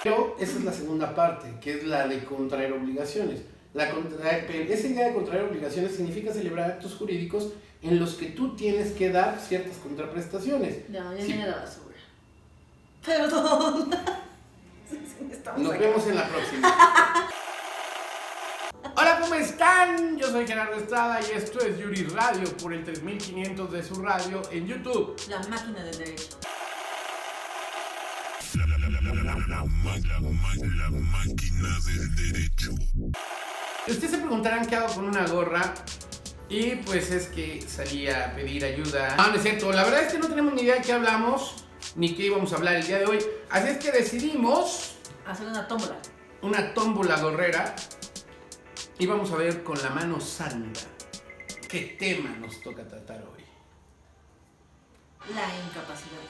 Pero esa es la segunda parte, que es la de contraer obligaciones. Esa idea de contraer obligaciones significa celebrar actos jurídicos en los que tú tienes que dar ciertas contraprestaciones. No, ya viene la basura. Perdón. Nos vemos en la próxima. Hola, ¿cómo están? Yo soy Gerardo Estrada y esto es Yuri Radio por el 3500 de su radio en YouTube. La máquina del derecho. La máquina del derecho. Ustedes se preguntarán qué hago con una gorra. Y pues es que salí a pedir ayuda. No es cierto, la verdad es que no tenemos ni idea de qué hablamos, ni qué íbamos a hablar el día de hoy. Así es que decidimos hacer una tómbola. Una tómbola gorrera. Y vamos a ver con la mano santa qué tema nos toca tratar hoy. La incapacidad.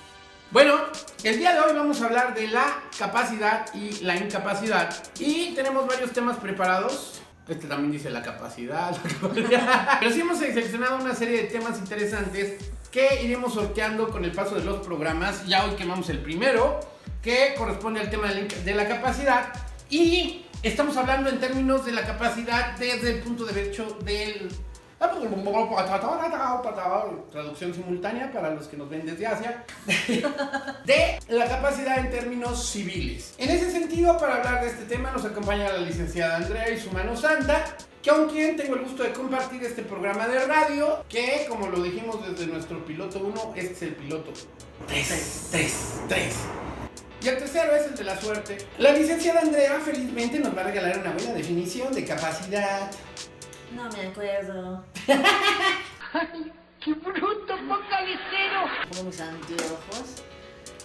Bueno, el día de hoy vamos a hablar de la capacidad y la incapacidad. Y tenemos varios temas preparados. Este también dice la capacidad. Pero sí hemos seleccionado una serie de temas interesantes que iremos sorteando con el paso de los programas. Ya hoy quemamos el primero, que corresponde al tema de la capacidad. Y estamos hablando en términos de la capacidad desde el punto de vista del... Traducción simultánea para los que nos ven desde Asia. De la capacidad en términos civiles. En ese sentido, para hablar de este tema nos acompaña la licenciada Andrea y su mano santa, que con quien tengo el gusto de compartir este programa de radio, que como lo dijimos desde nuestro piloto 1, este es el piloto 3. Y el tercero es el de la suerte. La licenciada Andrea felizmente nos va a regalar una buena definición de capacidad. No me acuerdo. ¡Ay, qué bruto, focalicero! Pongo mis anteojos.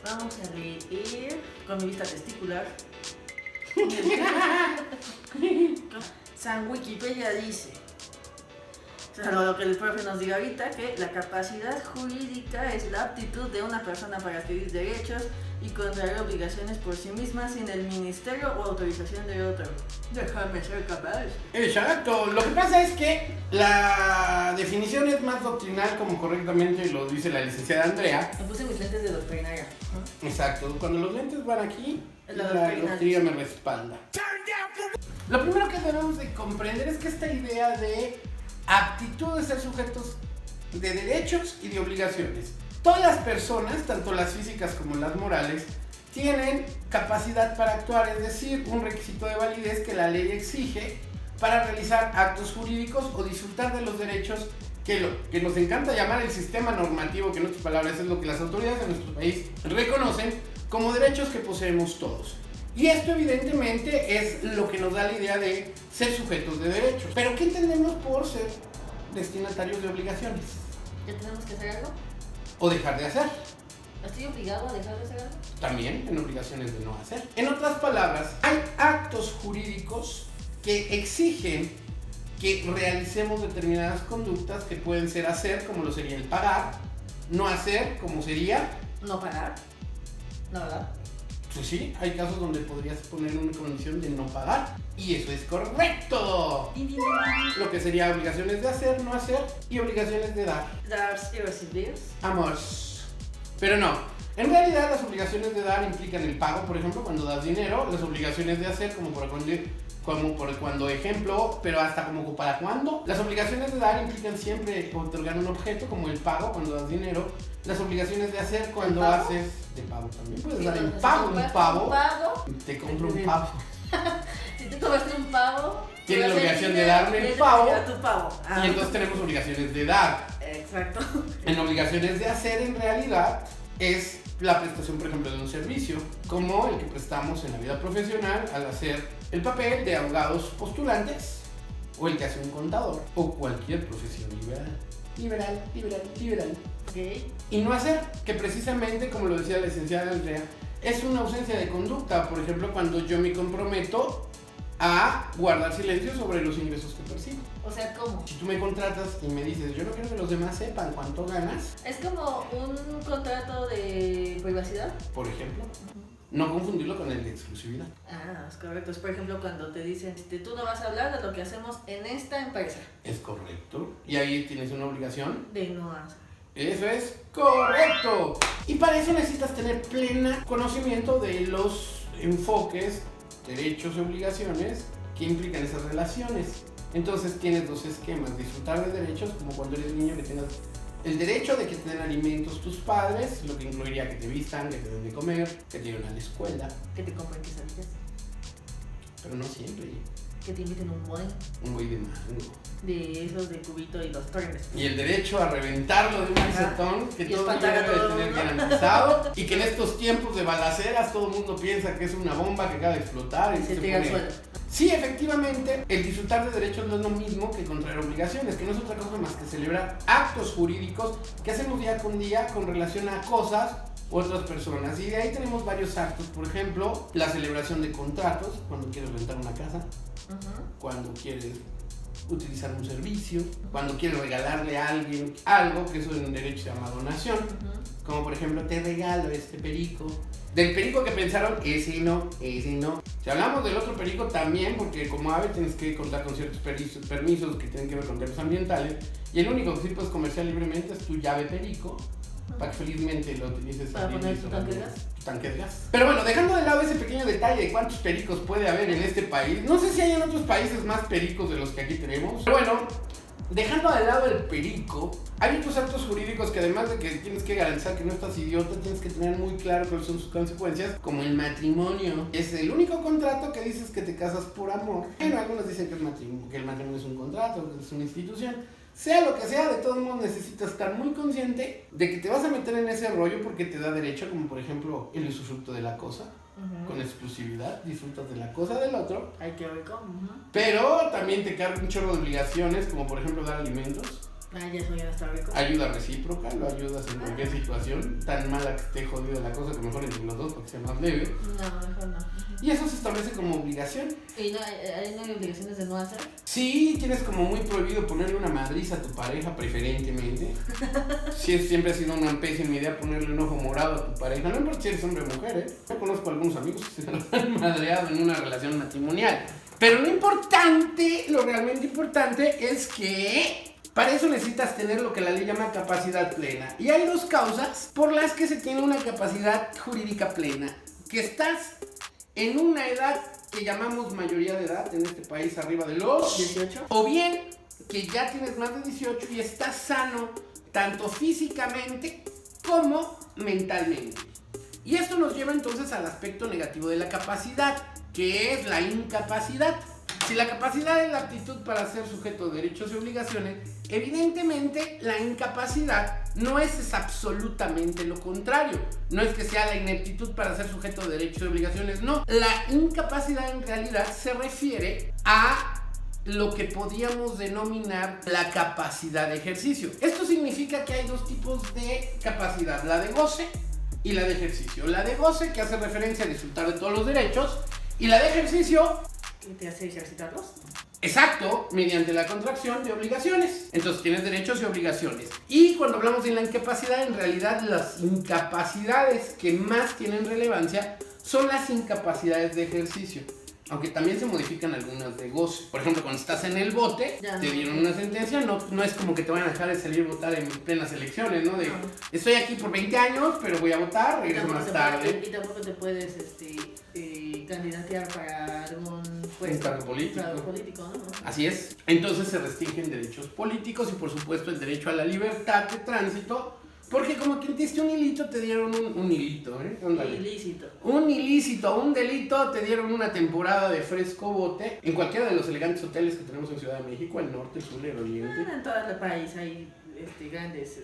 Vamos a reír con mi vista testicular. San Wikipedia dice, lo que el profe nos diga ahorita, que la capacidad jurídica es la aptitud de una persona para adquirir derechos y contraer obligaciones por sí misma sin el ministerio o autorización de otro. Déjame ser capaz. Exacto, lo que pasa es que la definición es más doctrinal, como correctamente lo dice la licenciada Andrea. Me puse mis lentes de doctrinaria. Exacto, cuando los lentes van aquí, La la doctrina me respalda. Lo primero que debemos de comprender es que esta idea de aptitud de ser sujetos de derechos y de obligaciones. Todas las personas, tanto las físicas como las morales, tienen capacidad para actuar, es decir, un requisito de validez que la ley exige para realizar actos jurídicos o disfrutar de los derechos que nos encanta llamar el sistema normativo, que en otras palabras es lo que las autoridades de nuestro país reconocen como derechos que poseemos todos. Y esto evidentemente es lo que nos da la idea de ser sujetos de derechos. Pero ¿qué entendemos por ser destinatarios de obligaciones? ¿Ya tenemos que hacer algo? O dejar de hacer. ¿Estoy obligado a dejar de hacer algo? También en obligaciones de no hacer. En otras palabras, hay actos jurídicos que exigen que realicemos determinadas conductas que pueden ser hacer, como lo sería el pagar, no hacer, como sería... No pagar. No, ¿verdad? Pues sí, hay casos donde podrías poner una condición de no pagar. Y eso es correcto. Lo que sería obligaciones de hacer, no hacer, y obligaciones de dar. Dar y recibir. Amor. Pero no. En realidad las obligaciones de dar implican el pago, por ejemplo, cuando das dinero. Las obligaciones de hacer, como por cuando ejemplo, pero hasta como para cuándo. Las obligaciones de dar implican siempre otorgar un objeto, como el pago cuando das dinero. Las obligaciones de hacer cuando haces... De pavo también puedes dar en pago un pavo. Te compro un pavo. Si te compraste un pavo, tienes la obligación de darme el pavo. Ah. Y entonces tenemos obligaciones de dar. Exacto. En obligaciones de hacer, en realidad, es la prestación, por ejemplo, de un servicio, como el que prestamos en la vida profesional al hacer el papel de abogados postulantes, o el que hace un contador, o cualquier profesión liberal. Okay. Y no hacer, que precisamente, como lo decía la licenciada Andrea, es una ausencia de conducta. Por ejemplo, cuando yo me comprometo a guardar silencio sobre los ingresos que percibo. O sea, ¿cómo? Si tú me contratas y me dices, yo no quiero que los demás sepan cuánto ganas, Es como un contrato de privacidad. por ejemplo, no confundirlo con el de exclusividad. Ah, es correcto. Es por ejemplo cuando te dicen, tú no vas a hablar de lo que hacemos en esta empresa. Es correcto. Y ahí tienes una obligación. De no hacer. Eso es correcto. Y para eso necesitas tener pleno conocimiento de los enfoques, derechos y obligaciones que implican esas relaciones. Entonces tienes dos esquemas: disfrutar de derechos, como cuando eres niño, que tengas el derecho de que te den alimentos tus padres, lo que incluiría que te vistan, que te den de comer, que te lleven a la escuela, Que te compren quesadillas. pero no siempre. Que te inviten un buen Un güey de mango. de esos de cubito y los trenes. Y el derecho a reventarlo de un macetón, que Y todo el mundo espantar a debe de todo el tener mundo. garantizado, y que en estos tiempos de balaceras todo el mundo piensa que es una bomba que acaba de explotar y Se tira al suelo. Sí, efectivamente, el disfrutar de derechos no es lo mismo que contraer obligaciones, que no es otra cosa más que celebrar actos jurídicos que hacemos día con día con relación a cosas u otras personas. Y de ahí tenemos varios actos, por ejemplo, la celebración de contratos, cuando quieres rentar una casa, cuando quieres utilizar un servicio, cuando quieres regalarle a alguien algo, que eso en derecho se llama donación, como por ejemplo, te regalo este perico. Del perico que pensaron, ese no. Si hablamos del otro perico también, porque como ave tienes que contar con ciertos permisos que tienen que ver con temas ambientales, y el único que sí puedes comerciar libremente es tu llave perico, para que felizmente lo utilices Para poner tu tanque de gas. Tu tanque de gas. Pero bueno, dejando de lado ese pequeño detalle de cuántos pericos puede haber en este país, no sé si hay en otros países más pericos de los que aquí tenemos, pero bueno, dejando de lado el perico, hay otros actos jurídicos que además de que tienes que garantizar que no estás idiota, tienes que tener muy claro cuáles son sus consecuencias, como el matrimonio. Es el único contrato que dices que te casas por amor. Bueno, algunos dicen que el matrimonio es un contrato, que es una institución. Sea lo que sea, de todos modos necesitas estar muy consciente de que te vas a meter en ese rollo porque te da derecho, como por ejemplo el usufructo de la cosa. Con exclusividad, disfrutas de la cosa del otro. Hay que ver cómo. Pero también te carga un chorro de obligaciones, como por ejemplo dar alimentos. Ya soy hasta rico. Ayuda recíproca, lo ayudas en cualquier situación, tan mala que esté jodida la cosa que mejor entre los dos para que sea más leve. No, mejor no. Y eso se establece como obligación. ¿Y no hay obligaciones de no hacer? Sí, tienes como muy prohibido ponerle una madriza a tu pareja, preferentemente. Si siempre ha sido una pésima idea ponerle un ojo morado a tu pareja, no importa si eres hombre o mujer, ¿eh? Yo conozco a algunos amigos que se lo han madreado en una relación matrimonial. Pero lo importante, lo realmente importante es que para eso necesitas tener lo que la ley llama capacidad plena. Y hay dos causas por las que se tiene una capacidad jurídica plena. Que estás en una edad que llamamos mayoría de edad en este país, arriba de los 18. O bien que ya tienes más de 18 y estás sano tanto físicamente como mentalmente. Y esto nos lleva entonces al aspecto negativo de la capacidad, que es la incapacidad. Si la capacidad es la aptitud para ser sujeto de derechos y obligaciones, evidentemente la incapacidad no es absolutamente lo contrario. No es que sea la ineptitud para ser sujeto de derechos y obligaciones, no. La incapacidad en realidad se refiere a lo que podríamos denominar la capacidad de ejercicio. Esto significa que hay dos tipos de capacidad, la de goce y la de ejercicio. La de goce, que hace referencia a disfrutar de todos los derechos, y la de ejercicio, ¿Qué te hace ejercitarlos? exacto, mediante la contracción de obligaciones. Entonces tienes derechos y obligaciones. Y cuando hablamos de la incapacidad, en realidad las incapacidades que más tienen relevancia son las incapacidades de ejercicio. Aunque también se modifican algunas de goce. Por ejemplo, cuando estás en el bote, Ya te no. dieron una sentencia, no es como que te van a dejar de salir a votar en plenas elecciones, ¿no? De, No. estoy aquí por 20 años, pero voy a votar, regreso más tarde. Y tampoco te puedes candidatear para algún Un cargo político. cargo político, ¿no? Así es. Entonces se restringen derechos políticos y por supuesto el derecho a la libertad de tránsito, porque como quien diste un hilito, te dieron un hilito, ¿eh? Ándale. Ilícito. Un ilícito, un delito, te dieron una temporada de fresco bote en cualquiera de los elegantes hoteles que tenemos en Ciudad de México, el norte, el sur, el oriente. En todo el país hay grandes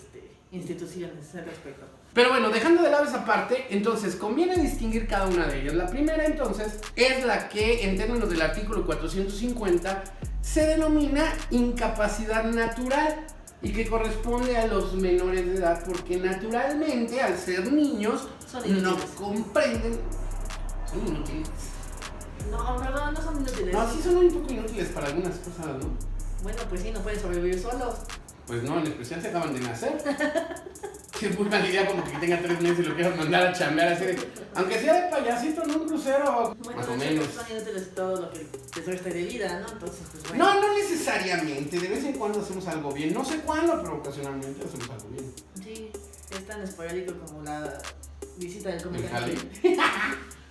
instituciones al respecto. Pero bueno, dejando de lado esa parte, entonces conviene distinguir cada una de ellas. La primera entonces es la que en términos del artículo 450 se denomina incapacidad natural y que corresponde a los menores de edad porque naturalmente al ser niños Son inútiles. no comprenden, son inútiles. No, perdón, no son inútiles. No, sí son un poco inútiles para algunas cosas, ¿no? Bueno, pues sí, no pueden sobrevivir solos. Pues no, en especial se acaban de nacer. Que es muy mala idea como que tenga 3 meses y lo quieras mandar a chambear así de... Aunque sea de payasito en un crucero, Bueno, más o menos. son inútiles todo lo que te resta de vida, ¿no? Entonces, pues bueno. No, no necesariamente. De vez en cuando hacemos algo bien. No sé cuándo, pero ocasionalmente hacemos algo bien. Sí, es tan esporádico como la visita del El comediante. jale.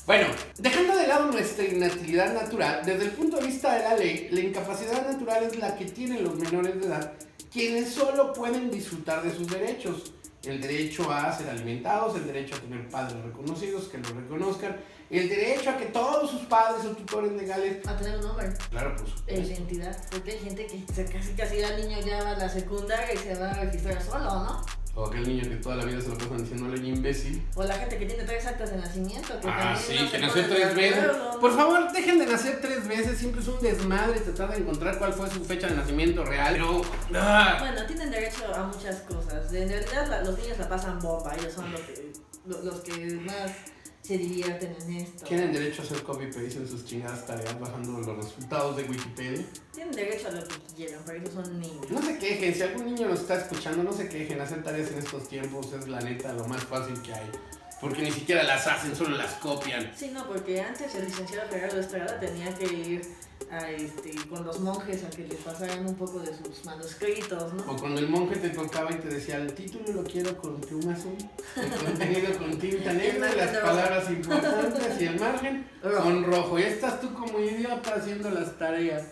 Bueno, dejando de lado nuestra inactividad natural, desde el punto de vista de la ley, la incapacidad natural es la que tienen los menores de edad, quienes solo pueden disfrutar de sus derechos. El derecho a ser alimentados, el derecho a tener padres reconocidos, que los reconozcan, el derecho a que todos sus padres o tutores legales... A tener un nombre. Claro, pues. Identidad. Porque hay gente que casi el niño ya va a la secundaria y se va a registrar solo, ¿no? O aquel niño que toda la vida se lo pasan diciéndole imbécil. O la gente que tiene 3 actas de nacimiento. Que Sí, no que se nació ponen 3 de veces. acuerdo, ¿no? Por favor, dejen de nacer 3 veces. Siempre es un desmadre tratar de encontrar cuál fue su fecha de nacimiento real. Pero... Bueno, tienen derecho a muchas cosas. En realidad los niños la pasan bomba. Ellos son los que más se divierten en esto. Tienen derecho a hacer copy-paste en sus chingadas tareas bajando los resultados de Wikipedia. Tienen derecho a lo que quieran, pero ellos son niños. No se quejen, si algún niño nos está escuchando, no se quejen. Hacer tareas en estos tiempos es la neta lo más fácil que hay. Porque ni siquiera las hacen, solo las copian. Sí, no, porque antes el licenciado Gerardo Estrada tenía que ir con los monjes a que les pasaran un poco de sus manuscritos, ¿no? O cuando el monje te tocaba y te decía, el título lo quiero con pluma azul, el contenido con tinta negra, y las palabras importantes y el margen con rojo. Y estás tú como idiota haciendo las tareas.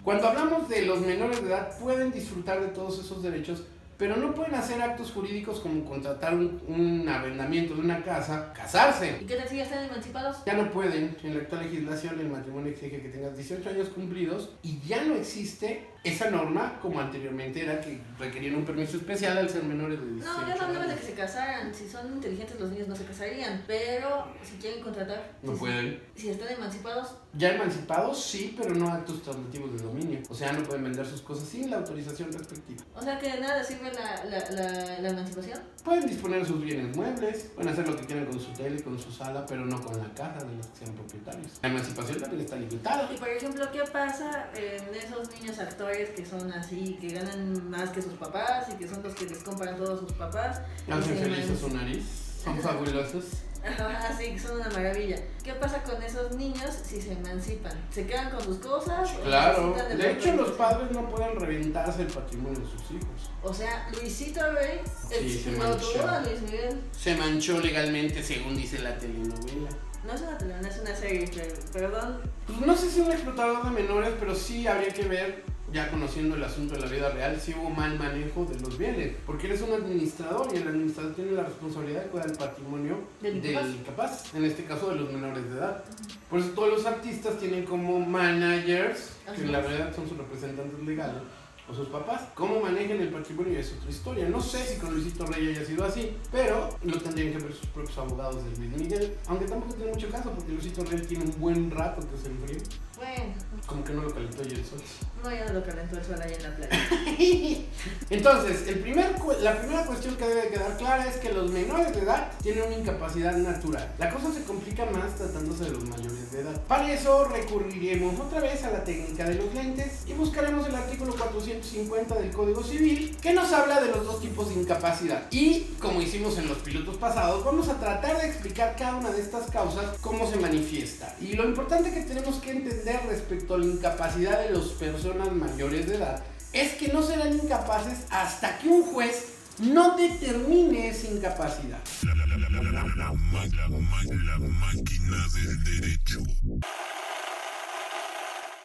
Cuando hablamos de los menores de edad, pueden disfrutar de todos esos derechos, pero no pueden hacer actos jurídicos como contratar un arrendamiento de una casa, casarse. ¿Y qué tal si ya están emancipados? Ya no pueden. En la actual legislación el matrimonio exige que tengas 18 años cumplidos y ya no existe esa norma como anteriormente era, que requerían un permiso especial al ser menores de 18 No, ya no hablaba de años. que se casaran. Si son inteligentes los niños no se casarían. Pero si quieren contratar... No pueden. Si están emancipados... Ya emancipados sí, pero no actos transmitivos de dominio. O sea, no pueden vender sus cosas sin la autorización respectiva. O sea que de nada sirve la emancipación. Pueden disponer de sus bienes muebles, pueden hacer lo que quieran con su tele, con su sala, pero no con la casa de los que sean propietarios. La emancipación también está limitada. Y por ejemplo, ¿qué pasa en esos niños actores que son así, que ganan más que sus papás y que son los que les compran todos sus papás? Hacen Y se feliz a su nariz, son fabulosos. Así que son una maravilla. ¿Qué pasa con esos niños si se emancipan? ¿Se quedan con sus cosas? ¿O Claro, necesitan de hecho los papel? padres no pueden reventarse el patrimonio de sus hijos. O sea, Luisito Rey Sí, se explotó manchó. a Luis Miguel. Se manchó legalmente según dice la telenovela. No es una telenovela, es una serie, perdón. Pues no sé si un explotador de menores, pero sí habría que ver, ya conociendo el asunto de la vida real, si hubo mal manejo de los bienes. Porque eres un administrador y el administrador tiene la responsabilidad de cuidar el patrimonio Del capaz, en este caso de los menores de edad. Por eso todos los artistas tienen como managers, que en la realidad son sus representantes legales, o sus papás. Cómo manejan el patrimonio es otra historia. No sé si con Luisito Rey haya sido así, pero lo tendrían que ver sus propios abogados de Luis Miguel. Aunque tampoco tiene mucho caso, porque Luisito Rey tiene un buen rato que se enfrió. Bueno, Como que no lo calentó y el sol. no, ya no lo calentó el sol ahí en la playa. Entonces, la primera cuestión que debe quedar clara es que los menores de edad tienen una incapacidad natural. La cosa se complica más tratándose de los mayores de edad. Para eso recurriremos otra vez a la técnica de los lentes y buscaremos el artículo 450 del Código Civil, que nos habla de los dos tipos de incapacidad. Y, como hicimos en los pilotos pasados, vamos a tratar de explicar cada una de estas causas, cómo se manifiesta. Y lo importante que tenemos que entender respecto a la incapacidad de las personas mayores de edad es que no serán incapaces hasta que un juez no determine esa incapacidad. La máquina del derecho.